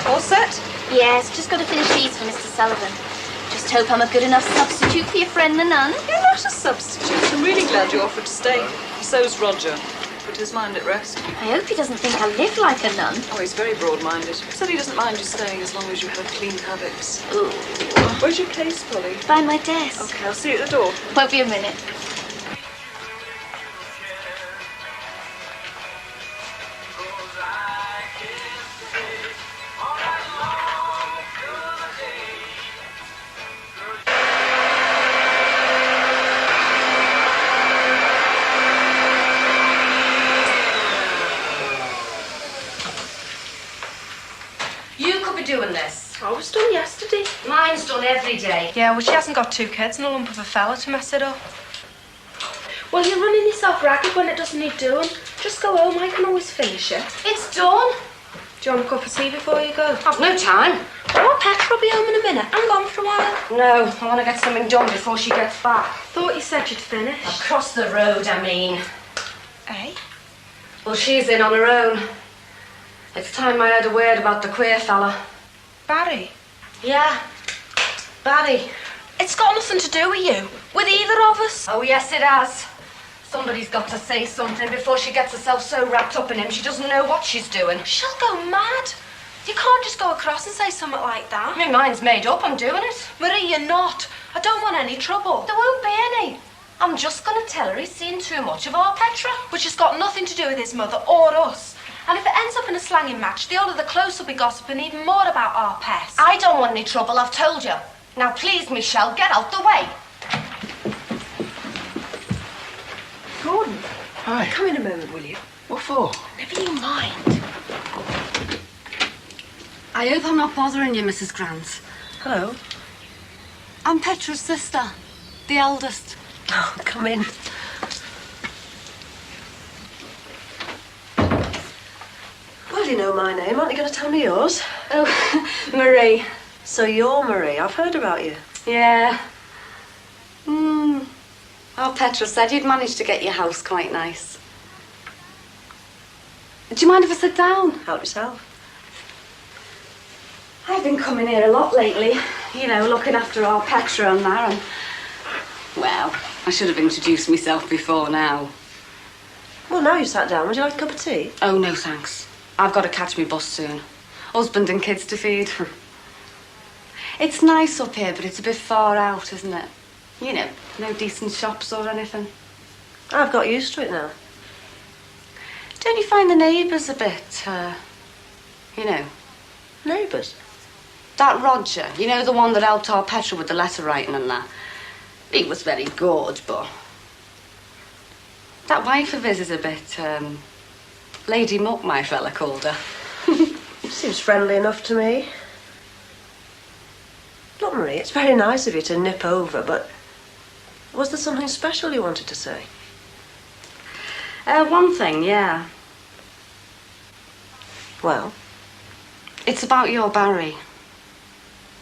All set? Yes, just got to finish these for Mr. Sullivan. Just hope I'm a good enough substitute for your friend the nun. You're not a substitute. I'm really glad you offered to stay. So's Roger. Put his mind at rest. I hope he doesn't think I live like a nun. Oh, he's very broad-minded. He said he doesn't mind you staying as long as you have clean habits. Ooh. Where's your case, Polly? By my desk. Okay, I'll see you at the door. Won't be a minute. Doing this. I was done yesterday. Mine's done every day. Yeah, well, she hasn't got 2 kids and a lump of a fella to mess it up. Well, you're running yourself ragged when it doesn't need doing. Just go home, I can always finish it. It's done. Do you want a cup of tea before you go? I've no time. Oh, Petra will be home in a minute. I'm gone for a while. No, I want to get something done before she gets back. Thought you said you'd finish. Across the road, I mean. Eh? Well, she's in on her own. It's time I heard a word about the queer fella. Barry? Yeah, Barry. It's got nothing to do with you. With either of us. Oh, yes, it has. Somebody's got to say something before she gets herself so wrapped up in him she doesn't know what she's doing. She'll go mad. You can't just go across and say something like that. My mind's made up, I'm doing it. Marie, you're not. I don't want any trouble. There won't be any. I'm just going to tell her he's seen too much of our Petra. Which has got nothing to do with his mother or us. And if it ends up in a slanging match, the older the close will be gossiping even more about our pest. I don't want any trouble, I've told you. Now please, Michelle, get out the way. Gordon. Hi. Come in a moment, will you? What for? Never you mind. I hope I'm not bothering you, Mrs. Grant. Hello. I'm Petra's sister, the eldest. Oh, come in. Well, you know my name. Aren't you going to tell me yours? Oh, Marie. So you're Marie. I've heard about you. Yeah. Well, Petra said you'd managed to get your house quite nice. Do you mind if I sit down? Help yourself. I've been coming here a lot lately, you know, looking after our Petra and that, and... Well, I should have introduced myself before now. Well, now you sat down. Would you like a cup of tea? Oh, no, thanks. I've got to catch my bus soon. Husband and kids to feed. It's nice up here, but it's a bit far out, isn't it? You know, no decent shops or anything. I've got used to it now. Don't you find the neighbours a bit, you know? Neighbours? That Roger, you know, the one that helped our Petra with the letter writing and that. He was very good, but... That wife of his is a bit, Lady Muck, my fella called her. Seems friendly enough to me. Look, Marie, it's very nice of you to nip over, but... Was there something special you wanted to say? One thing, yeah. Well? It's about your Barry.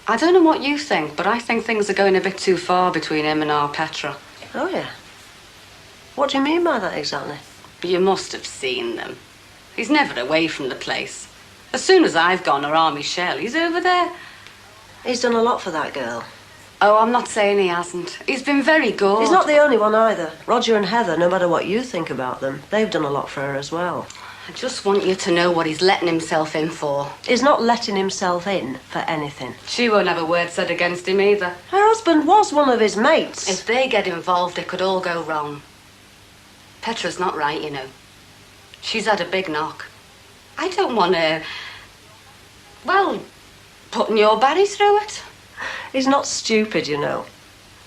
I don't know what you think, but I think things are going a bit too far between him and our Petra. Oh, yeah. What do you mean by that exactly? But you must have seen them. He's never away from the place. As soon as I've gone, or Army Shell, he's over there. He's done a lot for that girl. Oh, I'm not saying he hasn't. He's been very good. He's not the only one either. Roger and Heather, no matter what you think about them, they've done a lot for her as well. I just want you to know what he's letting himself in for. He's not letting himself in for anything. She won't have a word said against him either. Her husband was one of his mates. If they get involved, it could all go wrong. Petra's not right, you know. She's had a big knock. I don't want her... Well, putting your Barry through it. He's not stupid, you know.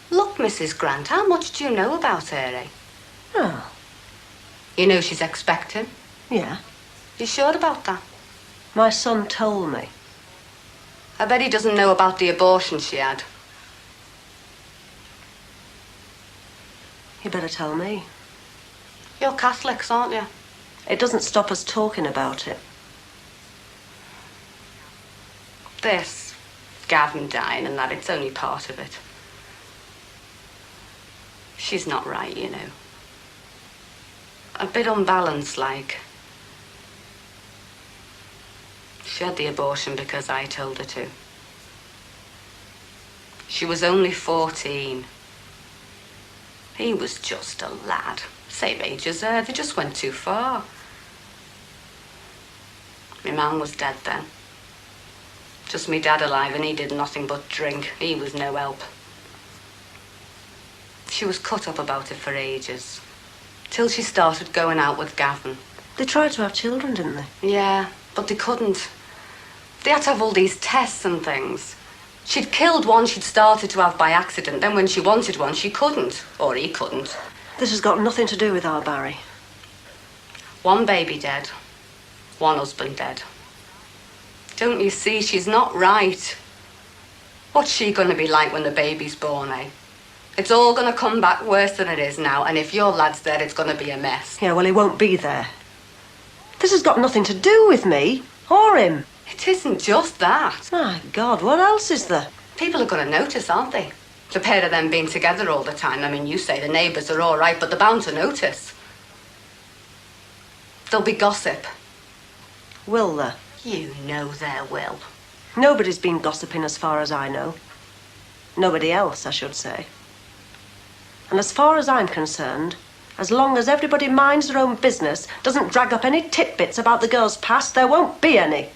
Look, Mrs. Grant, how much do you know about her, eh? Oh. You know she's expecting. Yeah. You sure about that? My son told me. I bet he doesn't know about the abortion she had. You better tell me. You're Catholics, aren't you? It doesn't stop us talking about it. This, Gavin dying and that, it's only part of it. She's not right, you know. A bit unbalanced, like. She had the abortion because I told her to. She was only 14. He was just a lad. Same age as her. They just went too far. My mum was dead then. Just me dad alive, and he did nothing but drink. He was no help. She was cut up about it for ages. Till she started going out with Gavin. They tried to have children, didn't they? Yeah, but they couldn't. They had to have all these tests and things. She'd killed one she'd started to have by accident. Then when she wanted one, she couldn't. Or he couldn't. This has got nothing to do with our Barry. One baby dead. One husband dead. Don't you see, she's not right. What's she going to be like when the baby's born, eh? It's all going to come back worse than it is now, and if your lad's there, it's going to be a mess. Yeah, well, he won't be there. This has got nothing to do with me or him. It isn't just that. My God, what else is there? People are going to notice, aren't they? The pair of them being together all the time. I mean, you say the neighbours are all right, but they're bound to notice. There'll be gossip. Will there? You know there will. Nobody's been gossiping as far as I know. Nobody else, I should say. And as far as I'm concerned, as long as everybody minds their own business, doesn't drag up any tidbits about the girl's past, there won't be any.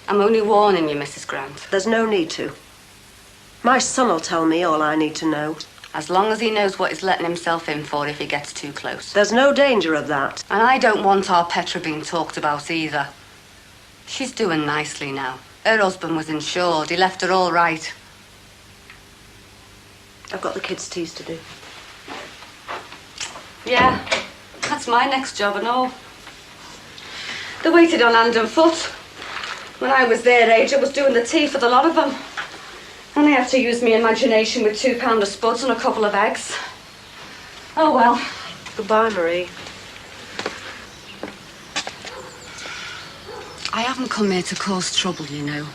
I'm only warning you, Mrs. Grant. There's no need to. My son'll tell me all I need to know. As long as he knows what he's letting himself in for if he gets too close. There's no danger of that. And I don't want our Petra being talked about either. She's doing nicely now. Her husband was insured. He left her all right. I've got the kids' teas to do. Yeah, that's my next job and all. They waited on hand and foot. When I was their age, I was doing the tea for the lot of them. And I had to use my imagination with £2 of spuds and a couple of eggs. Oh well. Goodbye, Marie. I haven't come here to cause trouble, you know.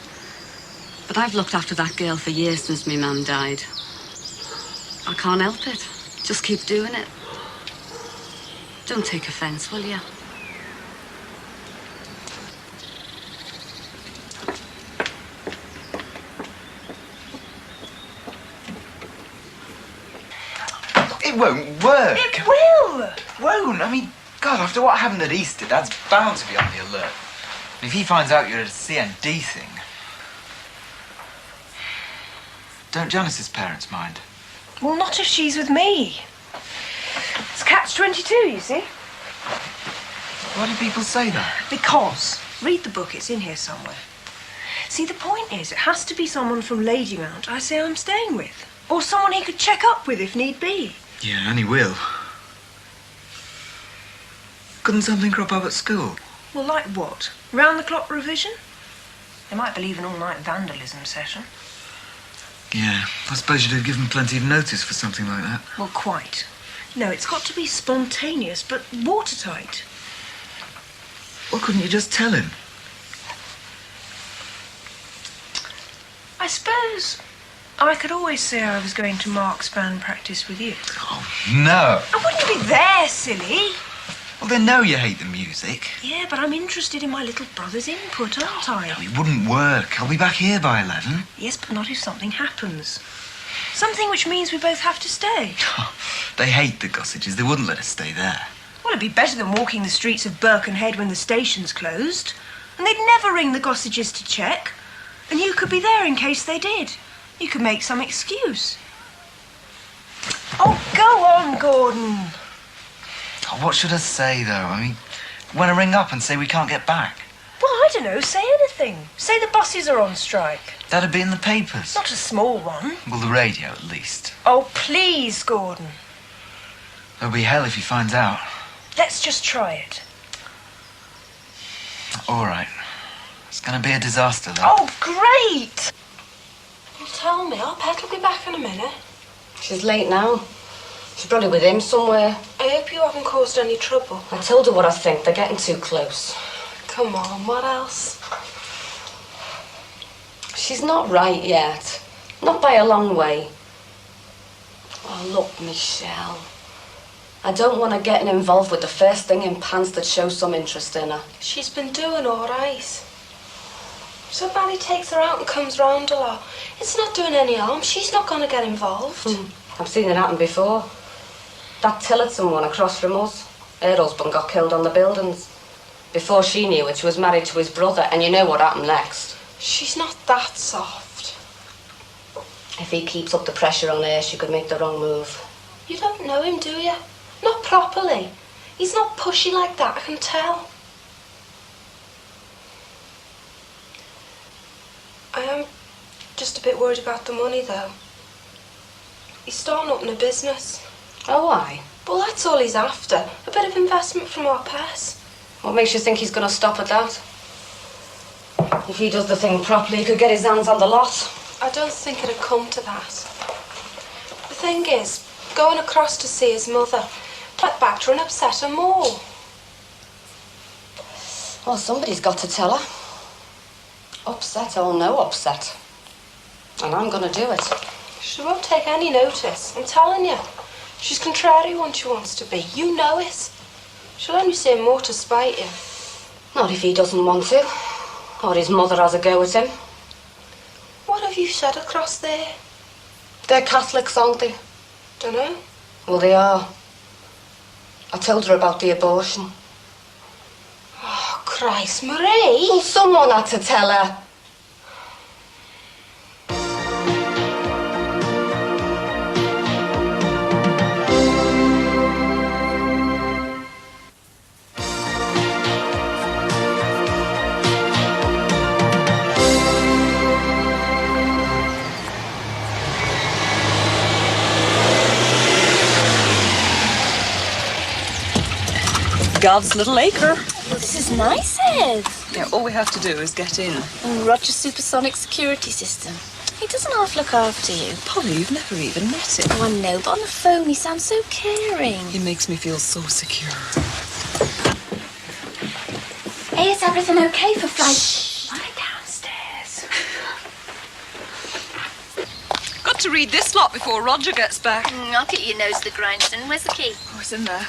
But I've looked after that girl for years since my mum died. I can't help it. Just keep doing it. Don't take offence, will you? It won't work. It will! Won't. I mean, God, after what happened at Easter, Dad's bound to be on the alert. And if he finds out you're at a CND thing... Don't Janice's parents mind? Well, not if she's with me. It's catch-22, you see. Why do people say that? Because, read the book, it's in here somewhere. See, the point is, it has to be someone from Ladymount I say I'm staying with. Or someone he could check up with if need be. Yeah, and he will. Couldn't something crop up at school? Well, like what? Round-the-clock revision? They might believe an all-night vandalism session. Yeah, I suppose you'd have given plenty of notice for something like that. Well, quite. No, it's got to be spontaneous, but watertight. Why couldn't you just tell him? I suppose I could always say I was going to Mark's band practice with you. Oh, no. I wouldn't be there, silly. Well, they know you hate the music. Yeah, but I'm interested in my little brother's input, aren't I? No, it wouldn't work. I'll be back here by 11. Yes, but not if something happens. Something which means we both have to stay. They hate the Gossages. They wouldn't let us stay there. Well, it'd be better than walking the streets of Birkenhead when the station's closed. And they'd never ring the Gossages to check. And you could be there in case they did. You could make some excuse. Oh, go on, Gordon. Oh, what should I say, though? I mean, when I ring up and say we can't get back? Well, I don't know. Say anything. Say the buses are on strike. That'd be in the papers. Not a small one. Well, the radio, at least. Oh, please, Gordon. There'll be hell if he finds out. Let's just try it. All right. It's going to be a disaster, though. Oh, great! Well, tell me, our pet will be back in a minute. She's late now. She's probably with him somewhere. I hope you haven't caused any trouble. I told her what I think. They're getting too close. Come on, what else? She's not right yet. Not by a long way. Oh, look, Michelle. I don't want her getting involved with the first thing in pants that shows some interest in her. She's been doing all right. So Barry takes her out and comes round a lot. It's not doing any harm. She's not going to get involved. I've seen it happen before. That Tillotson one across from us. Her husband got killed on the buildings. Before she knew it, she was married to his brother, and you know what happened next. She's not that soft. If he keeps up the pressure on her, she could make the wrong move. You don't know him, do you? Not properly. He's not pushy like that, I can tell. I am just a bit worried about the money, though. He's starting up in a business. Oh, why? Well, that's all he's after. A bit of investment from our past. What makes you think he's going to stop at that? If he does the thing properly, he could get his hands on the lot. I don't think it'd come to that. The thing is, going across to see his mother, get back to her and upset her more. Well, somebody's got to tell her. Upset or no upset. And I'm going to do it. She won't take any notice, I'm telling you. She's contrary when she wants to be. You know it. She'll only say more to spite you. Not if he doesn't want to. Or his mother has a go at him. What have you said across there? They're Catholics, aren't they? Dunno. Well, they are. I told her about the abortion. Oh, Christ, Marie! Well, someone had to tell her. God's little acre. Well, this is nice, Ed. Yeah, all we have to do is get in. Roger's supersonic security system. He doesn't half look after you. Polly, you've never even met him. Oh, I know, but on the phone he sounds so caring. He makes me feel so secure. Hey, is everything okay for flight? Shh. Right downstairs. Got to read this lot before Roger gets back. I'll get your nose to the grindstone. Where's the key? Oh, it's in there.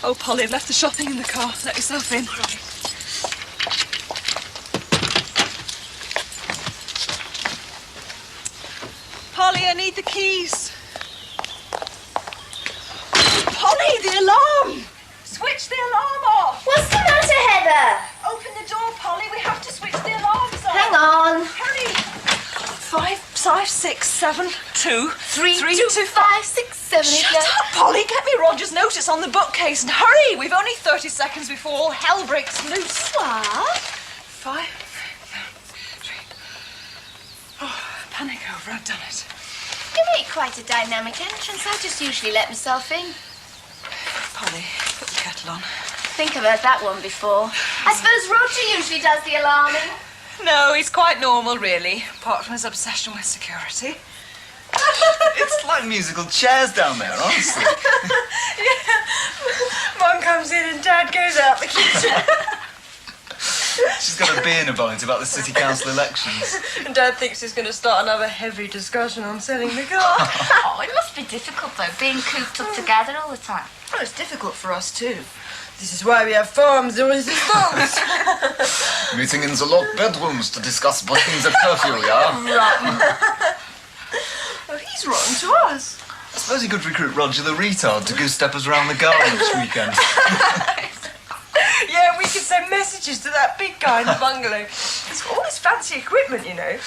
Oh, Polly, I've left the shopping in the car. Let yourself in. Polly, I need the keys. Polly, the alarm! Switch the alarm off! What's the matter, Heather? Open the door, Polly. We have to switch the alarms off. Hang on. Hurry! 5, 6, 7, 2, 3, 3, 2, 2, 5, 6, 7, 8, Shut up, Polly. Get me Roger's notice on the bookcase and hurry. We've only 30 seconds before all hell breaks loose. What? 5, 3. Oh, panic over. I've done it. You make quite a dynamic entrance. I just usually let myself in. Polly, put the kettle on. Think I've heard that one before. I suppose Roger usually does the alarming. No, he's quite normal, really, apart from his obsession with security. It's like musical chairs down there, honestly. Mum comes in and Dad goes out the kitchen. She's got a beer in a bite about the city council elections. And Dad thinks he's going to start another heavy discussion on selling the car. Oh, it must be difficult, though, being cooped up together all the time. Well, it's difficult for us too. This is why we have forums de resistance. Meeting in the locked bedrooms to discuss breaking the curfew, yeah? Well, he's rotten to us. I suppose you could recruit Roger the retard to goose-step us around the garden this weekend. Yeah, we could send messages to that big guy in the bungalow. He's got all this fancy equipment, you know.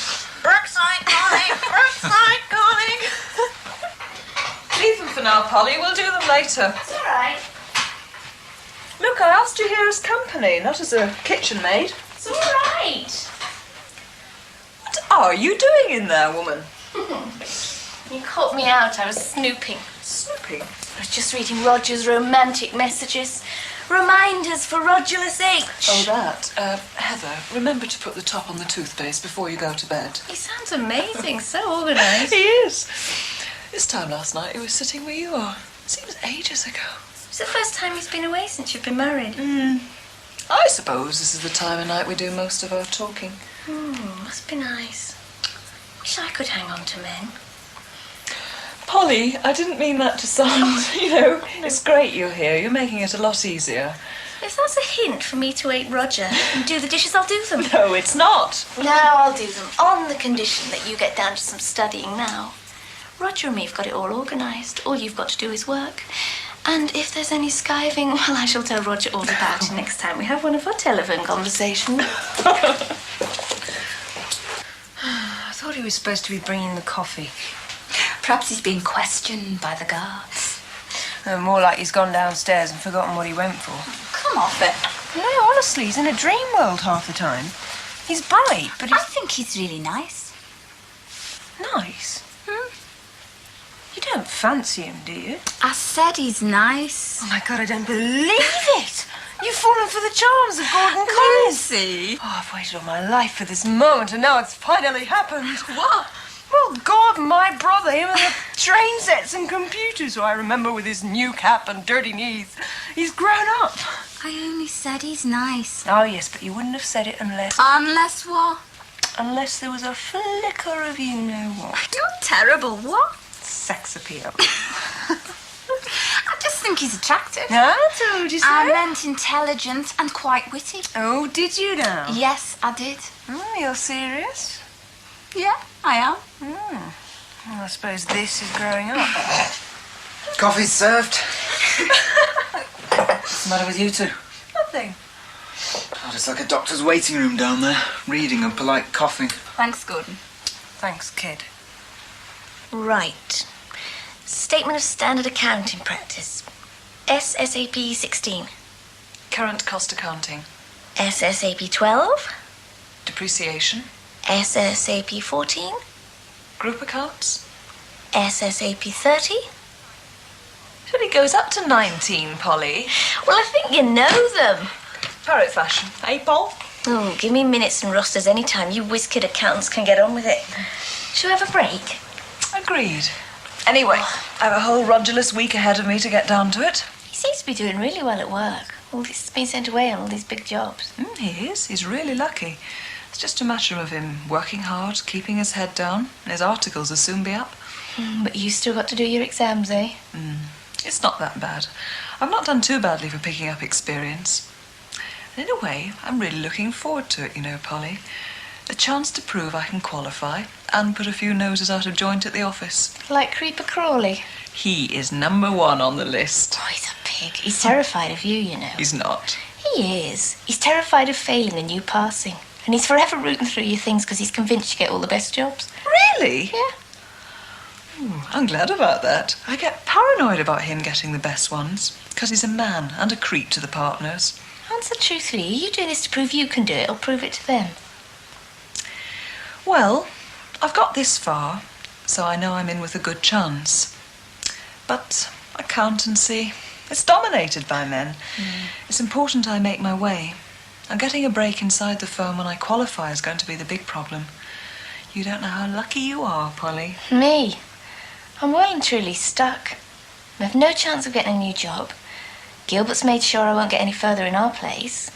Brookside calling, Brookside calling. Leave them for now, Polly. We'll do them later. It's all right. Look, I asked you here as company, not as a kitchen maid. It's all right. What are you doing in there, woman? You caught me out. I was snooping. Snooping? I was just reading Roger's romantic messages. Reminders for Rogerless H. Oh, that. Heather, remember to put the top on the toothpaste before you go to bed. He sounds amazing. So organised. He is. This time last night he was sitting where you are. Seems ages ago. It's the first time he's been away since you've been married. I suppose this is the time of night we do most of our talking. Must be nice. Wish I could hang on to men. Polly, I didn't mean that to sound, it's great you're here. You're making it a lot easier. If that's a hint for me to aid Roger and do the dishes, I'll do them. No, it's not. No, I'll do them on the condition that you get down to some studying now. Roger and me have got it all organised. All you've got to do is work. And if there's any skiving, well, I shall tell Roger all about it next time we have one of our telephone conversations. I thought he was supposed to be bringing the coffee. Perhaps he's being questioned by the guards. More like he's gone downstairs and forgotten what he went for. Come off it. No, honestly, he's in a dream world half the time. He's bright, but I he's think he's really nice. nice. You don't fancy him, do you? I said he's nice. Oh, my God, I don't believe it! You've fallen for the charms of Gordon Collins. See? Oh, I've waited all my life for this moment, and now it's finally happened. What? Well, Gordon, my brother, him and the train sets and computers, who I remember with his new cap and dirty knees. He's grown up. I only said he's nice. Oh, yes, but you wouldn't have said it unless... Unless what? Unless there was a flicker of you-know-what. You're terrible. What? Sex appeal. I just think he's attractive. I told you so. I meant intelligent and quite witty. Oh, did you now? Yes, I did. Oh, you're serious? Yeah, I am. Well, I suppose this is growing up. Coffee's served. What's the matter with you two? Nothing. Oh, it's like a doctor's waiting room down there, reading and polite coughing. Thanks, Gordon. Thanks, kid. Right. Statement of Standard Accounting Practice. SSAP 16. Current cost accounting. SSAP 12. Depreciation. SSAP 14. Group accounts. SSAP 30. It only goes up to 19, Polly. Well, I think you know them. Parrot fashion. Hey, Paul? Oh, give me minutes and rosters any time. You whiz-kid accountants can get on with it. Shall we have a break? Agreed. Anyway, I have a whole Rogerless week ahead of me to get down to it. He seems to be doing really well at work. All this has been sent away on all these big jobs. He is. He's really lucky. It's just a matter of him working hard, keeping his head down, and his articles will soon be up. But you still got to do your exams, eh? It's not that bad. I've not done too badly for picking up experience. And in a way, I'm really looking forward to it, Polly. A chance to prove I can qualify and put a few noses out of joint at the office. Like Creeper Crawley. He is number 1 on the list. Oh, he's a pig. He's terrified of you, He's not. He is. He's terrified of failing and you passing. And he's forever rooting through your things because he's convinced you get all the best jobs. Really? Yeah. I'm glad about that. I get paranoid about him getting the best ones because he's a man and a creep to the partners. Answer truthfully. Are you doing this to prove you can do it or prove it to them? Well, I've got this far, so I know I'm in with a good chance. But accountancy, it's dominated by men. It's important I make my way. And getting a break inside the firm when I qualify is going to be the big problem. You don't know how lucky you are, Polly. Me? I'm well and truly stuck. I have no chance of getting a new job. Gilbert's made sure I won't get any further in our place.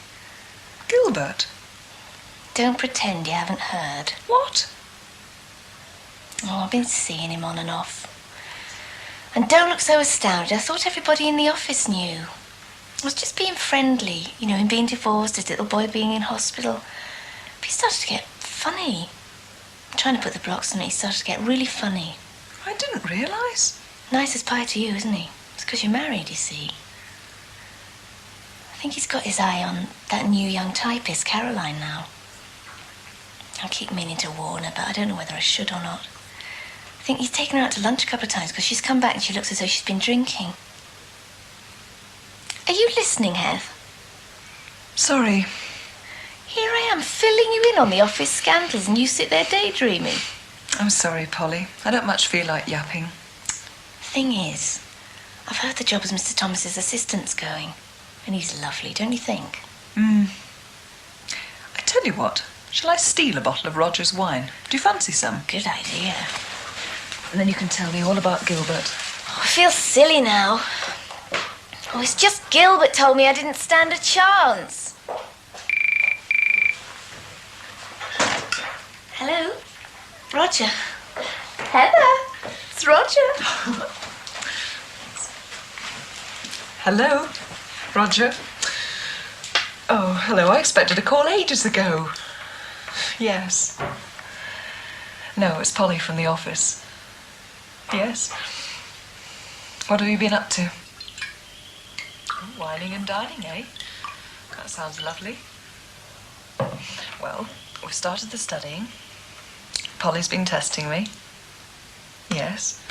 Gilbert? Don't pretend you haven't heard. What? Oh, I've been seeing him on and off. And don't look so astounded. I thought everybody in the office knew. I was just being friendly, him being divorced, his little boy being in hospital. But he started to get funny. I'm trying to put the blocks on it. He started to get really funny. I didn't realise. Nice as pie to you, isn't he? It's because you're married, you see. I think he's got his eye on that new young typist, Caroline, now. I keep meaning to warn her, but I don't know whether I should or not. I think he's taken her out to lunch a couple of times because she's come back and she looks as though she's been drinking. Are you listening, Heath? Sorry. Here I am, filling you in on the office scandals, and you sit there daydreaming. I'm sorry, Polly. I don't much feel like yapping. Thing is, I've heard the job as Mr. Thomas's assistant's going, and he's lovely, don't you think? I tell you what, shall I steal a bottle of Roger's wine? Do you fancy some? Good idea. And then you can tell me all about Gilbert. Oh, I feel silly now. Oh, it's just Gilbert told me I didn't stand a chance. Hello? Roger. Heather. It's Roger. Hello, Roger. Oh, hello. I expected a call ages ago. Yes. No, it's Polly from the office. Yes. What have you been up to? Oh, whining and dining, eh? That sounds lovely. Well, we've started the studying. Polly's been testing me. Yes.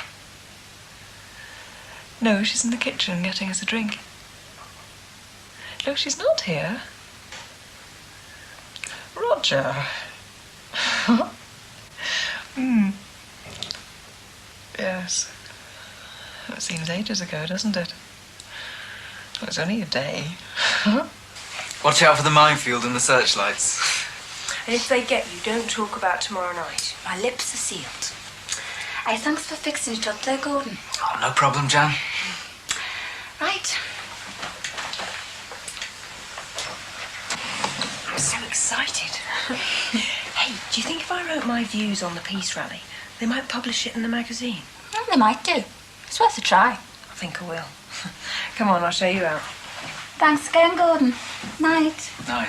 No, she's in the kitchen getting us a drink. No, she's not here. Roger. Yes. It seems ages ago, doesn't it? It was only a day. Watch out for the minefield and the searchlights. And if they get you, don't talk about tomorrow night. My lips are sealed. Hey, thanks for fixing it up there, Gordon. Oh, no problem, Jan. Right. I'm so excited. Hey, do you think if I wrote my views on the peace rally, they might publish it in the magazine? Well, they might do. It's worth a try. I think I will. Come on, I'll show you out. Thanks again, Gordon. Night. No.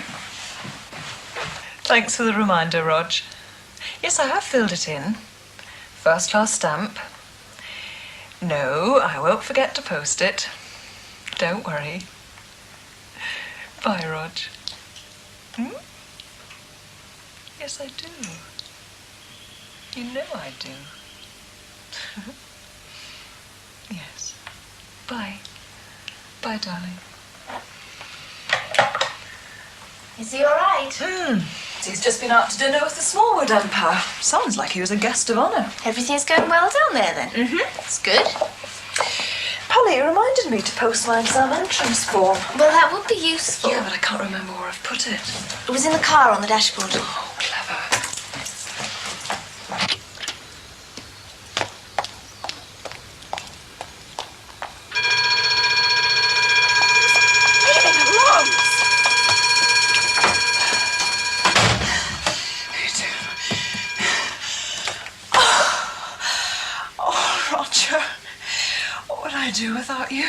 Thanks for the reminder, Rog. Yes, I have filled it in. First class stamp. No, I won't forget to post it. Don't worry. Bye, Rog. Yes, I do. You know I do. Yes. Bye. Bye, darling. Is he all right? He's just been out to dinner with the Smallwood Empire. Sounds like he was a guest of honour. Everything's going well down there then? It's good. Polly reminded me to post my exam entrance form. Well, that would be useful. Yeah, but I can't remember where I've put it. It was in the car on the dashboard. Oh, clever. Oh, Roger, what would I do without you?